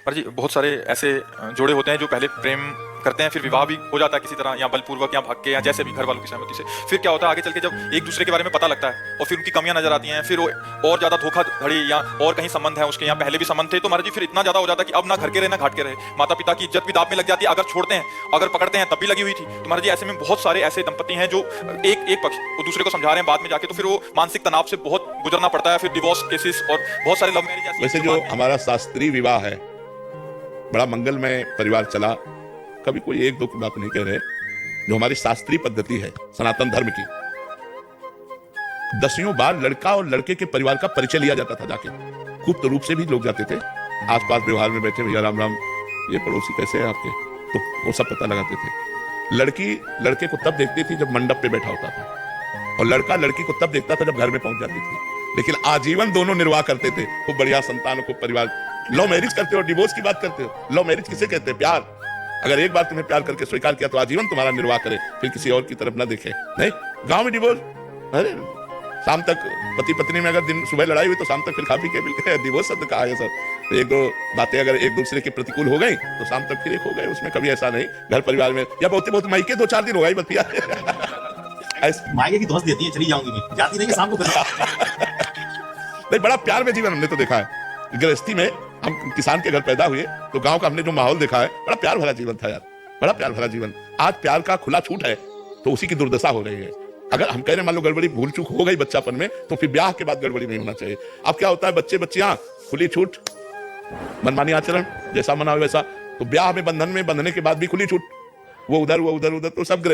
पर जी बहुत सारे ऐसे जोड़े होते हैं जो पहले प्रेम करते हैं, फिर विवाह भी हो जाता है किसी तरह, या बलपूर्वक या भाग के, या जैसे भी घर वालों की सहमति से। फिर क्या होता है आगे चल के जब एक दूसरे के बारे में पता लगता है और फिर उनकी कमियां नजर आती हैं, फिर वो और ज्यादा धोखाधड़ी या और कहीं संबंध है उसके, या पहले भी संबंध थे, तो महाराज जी फिर इतना ज्यादा हो जाता है कि अब ना घर के रहे ना घाट के रहे। माता पिता की इज्जत भी दांव में लग जाती है, अगर छोड़ते हैं, अगर पकड़ते हैं तब भी लगी हुई थी। तो महाराज जी ऐसे में बहुत सारे ऐसे दंपति हैं जो एक पक्ष वो दूसरे को समझा रहे हैं, बाद में जाके तो फिर वो मानसिक तनाव से बहुत गुजरना पड़ता है, फिर डिवोर्स केसेस और बहुत सारे लव मैरिज। वैसे जो हमारा शास्त्रीय विवाह है, बड़ा मंगलमय परिवार चला, कभी कोई एक दो की बात नहीं कह रहे। जो हमारी शास्त्रीय पद्धति है सनातन धर्म की, 10 बार लड़का और लड़के के परिवार का परिचय लिया जाता था जाके। गुप्त रूप से भी लोग जाते थे, आसपास व्यवहार में बैठे, भैया राम राम, ये पड़ोसी कैसे हैं आपके, तो वो सब पता लगाते थे। लड़की लड़के को तब देखती थी जब मंडप पे बैठा होता था, और लड़का लड़की को तब देखता था जब घर में पहुंच जाती थी। लेकिन आजीवन दोनों निर्वाह करते थे, खूब बढ़िया संतानों को परिवार। लव मैरिज करते हो, डिवोर्स की बात करते हो। लव मैरिज किसे कहते हैं? प्यार। अगर एक बार तुम्हें प्यार करके स्वीकार किया तो आजीवन तुम्हारा निर्वाह करे, फिर किसी और की तरफ ना देखे। नहीं, गांव में डिवोर्स, अरे शाम तक पति पत्नी में अगर दिन सुबह लड़ाई हुई तो शाम तक फिर खा पी के मिलते। डिवोर्स शब्द कहा है सर। तो एक दो बातें अगर एक दूसरे के प्रतिकूल हो गई तो शाम तक फिर एक हो गए, उसमें कभी ऐसा नहीं। घर परिवार में या बहुत मायके 2-4 दिन हो गई बतिया। मायके की दोस्त देती है, चली जाऊंगी मैं, जाती नहीं शाम को। नहीं, बड़ा प्यार में जीवन हमने तो देखा है। गृहस्थी में हम किसान के घर पैदा हुए तो गांव का हमने जो माहौल देखा है, बड़ा प्यार भरा जीवन था यार, बड़ा प्यार भरा जीवन। आज प्यार का खुला छूट है तो उसी की दुर्दशा हो रही है। अगर हम कह रहे हैं मान लो गड़बड़ी भूल चूक हो गई बच्चापन में, तो फिर ब्याह के बाद गड़बड़ी नहीं होना चाहिए। अब क्या होता है, बच्चे बच्चियां खुली छूट, मनमानी आचरण, जैसा मना वैसा। तो ब्याह में बंधन में बंधने के बाद भी खुली छूट, वो उधर, तो सब गृहस्थ